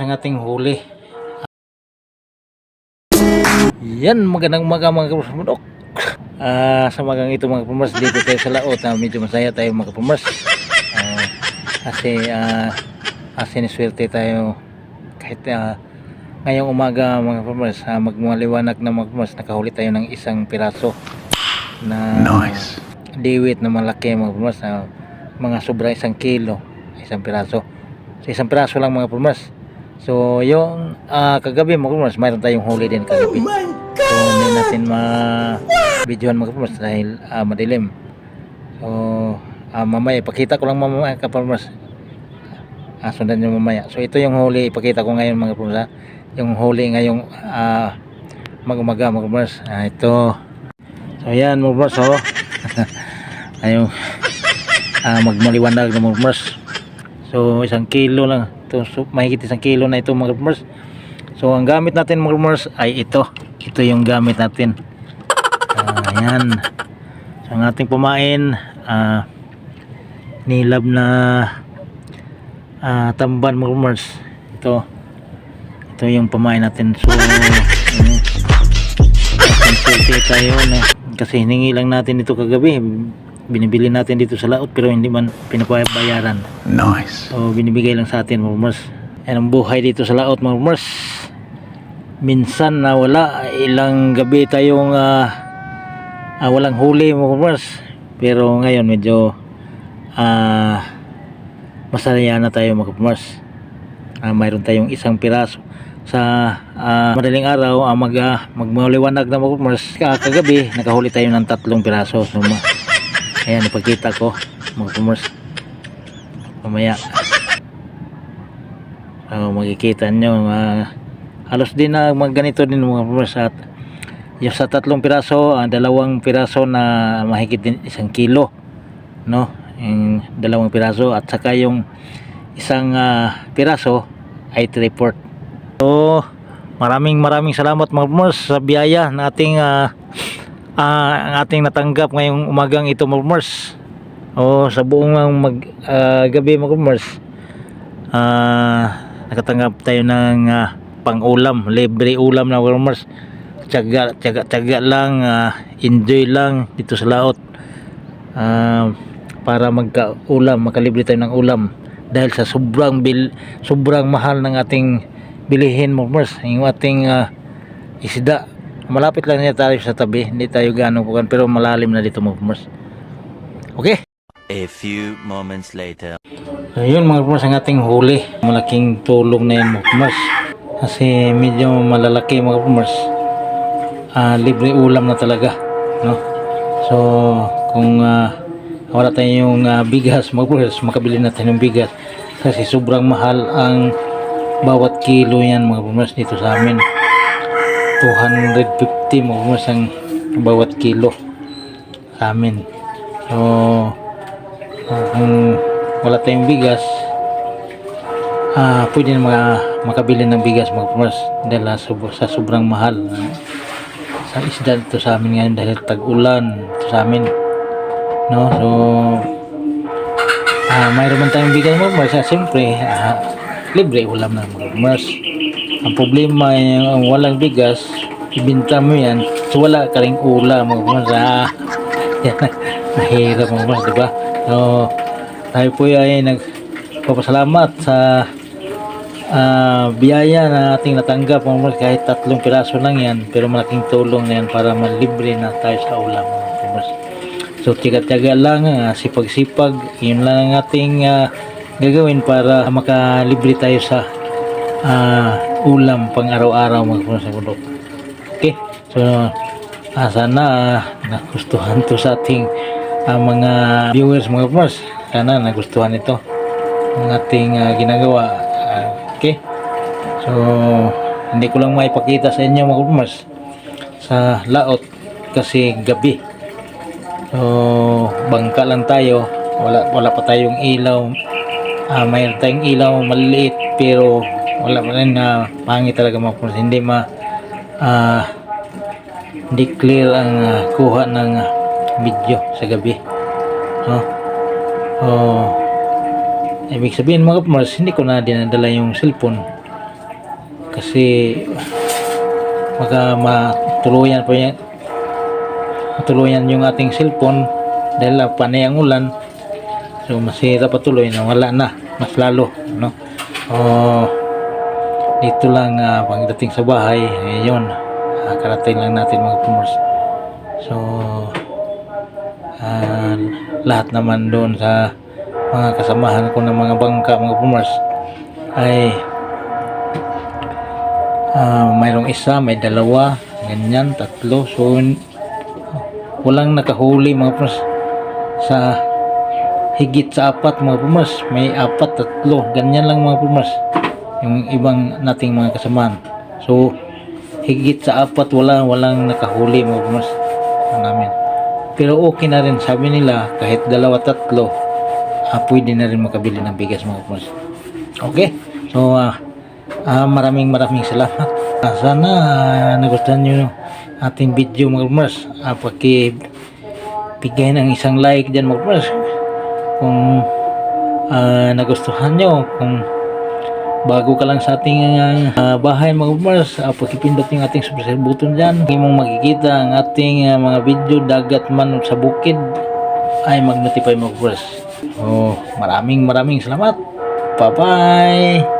ang ating huli. Yan, magandang umaga mga kapamers. Sa magang ito mga kapamers, dito tayo sa laot. Medyo masaya tayo mga kapamers. Kasi niswerte tayo kahit ngayong umaga mga kapamers, magmaliwanag na mga kapamers, nakahuli tayo ng isang piraso na Nice. liwit na malaki mga kapamers, mga sobra 1 kilo, isang piraso. So isang piraso lang mga kapamers. So yung kagabi mga kapamers, mayroon tayong huli din kagabi. So hindi natin ma-videohan mga kapamers dahil madilim. So mamaya ipakita ko lang mamaya kapamers. Sundan nyo mamaya. So ito yung huli, ipakita ko ngayon mga kapamers. Yung huli ngayong mag-umaga mga kapamers. Ito. So yan mga kapamers. So ayun, magmaliwanag na mga kapamers. So 1 kilo lang ito, so mahigit 1 kilo na ito mga kapamers. So ang gamit natin mga kapamers ay ito yung gamit natin. Ayan, so ang ating pamain, nilab na tamban mga kapamers. Ito yung pamain natin. So konsulti tayo na, kasi hiningi lang natin ito kagabi, binibili natin dito sa laot pero hindi man pinapabayaran. Nice. So binibigay lang sa atin mga kapamers. Yan ang buhay dito sa laot mga kapamers. Minsan na wala, ilang gabi tayong walang huli mga kapamers, pero ngayon medyo masaya na tayo mga kapamers. Mayroon tayong isang piraso sa madaling araw. Magmaliwanag na mga kapamers, kagabi nakahuli tayo ng 3 piraso. So ayan, ipakita ko mga kapamers mamaya. Makikita nyo, halos din na ganito din mga kapamers. At yung sa 3 piraso, 2 piraso na mahigit din 1 kilo, no? Yung 2 piraso at saka yung isang piraso ay 3/4. So maraming salamat mga kapamers sa biyaya na ating natanggap ngayong umagang ito mga kapamers. Sa buong gabi mga kapamers, nakatanggap tayo ng pang-ulam, libre ulam na mga kapamers. Tiyaga lang, enjoy lang dito sa laot, para makalibre tayo ng ulam dahil sa sobrang mahal ng ating bilihin mga kapamers. Yung ating isda, malapit lang niya tayo sa tabi, hindi tayo gaano pukan, pero malalim na dito mga kapamers. Okay, a few moments later. so yun mga kapamers, ang ating huli. Malaking tulong na yan mga kapamers, kasi medyo malalaki mga kapamers. Libre ulam na talaga, no? So kung wala tayong bigas mga kapamers, makabili natin ng bigas kasi sobrang mahal ang bawat kilo yan mga kapamers dito sa amin. 250 mga kapamers ang bawat kilo sa amin. So kung wala tayong bigas, pwede na makabili ng bigas mga kapamers dahil sa sobrang mahal sa isda dito sa amin ngayon dahil tag-ulan dito sa amin, no? So mayroon man tayong bigas mga kapamers, siyempre libre ulam na mga kapamers. Ang problema yung walang bigas, ibinta mo yan, so wala ka ring ulam mga kapamers. Mahirap mga kapamers, diba? So tayo po ay nagpapasalamat sa biyaya na ating natanggap mga kapamers. Kahit 3 piraso lang yan, pero malaking tulong na yan para malibre na tayo sa ulam mga kapamers. So tiyaga-tiyaga lang, sipag-sipag, yun lang ang ating gagawin para makalibre tayo sa ulam pang araw-araw mga kapamers sa bundok. Okay, so sana nagustuhan to sa ating mga viewers mga kapamers. Sana nagustuhan ito ang ating ginagawa. Okay, so hindi ko lang maipakita sa inyo mga kapamers sa laot kasi gabi. So bangka lang tayo, wala pa tayong ilaw. Mayroon tayong ilaw maliit pero wala pa rin, pangit talaga mga kapamers. Hindi clear ang kuha ng video sa gabi, no? Ibig sabihin mga kapamers, hindi ko na dinadala yung cellphone kasi baka matuluyan yung ating cellphone dahil panay ang ulan, so masira patuloy na wala na mas lalo, no? Dito lang pagdating sa bahay ngayon, karating lang natin mga pumers. So lahat naman doon sa mga kasamahan ko ng mga bangka mga pumers ay mayroong isa, may dalawa, ganyan, tatlo. So walang nakahuli mga pumers sa higit sa apat mga pumers. May apat, tatlo, ganyan lang mga pumers yung ibang nating mga kasamahan. So higit sa apat walang nakahuli mga pumers namin. Pero okay na rin, sabi nila kahit dalawa, tatlo, pwede na rin makabili ng bigas mga pumers. Okay, so maraming salamat. Sana nagustuhan nyo ating video mga pumers. Pakibigay ng isang like dyan mga pumers kung nagustuhan nyo. Kung bago ka lang sa ating bahay mga pumers, pakipindot yung ating subscribe button dyan. Hindi mong makikita ang ating mga video, dagat man sa bukid, ay mag-notify mga pumers. So maraming salamat. Bye bye.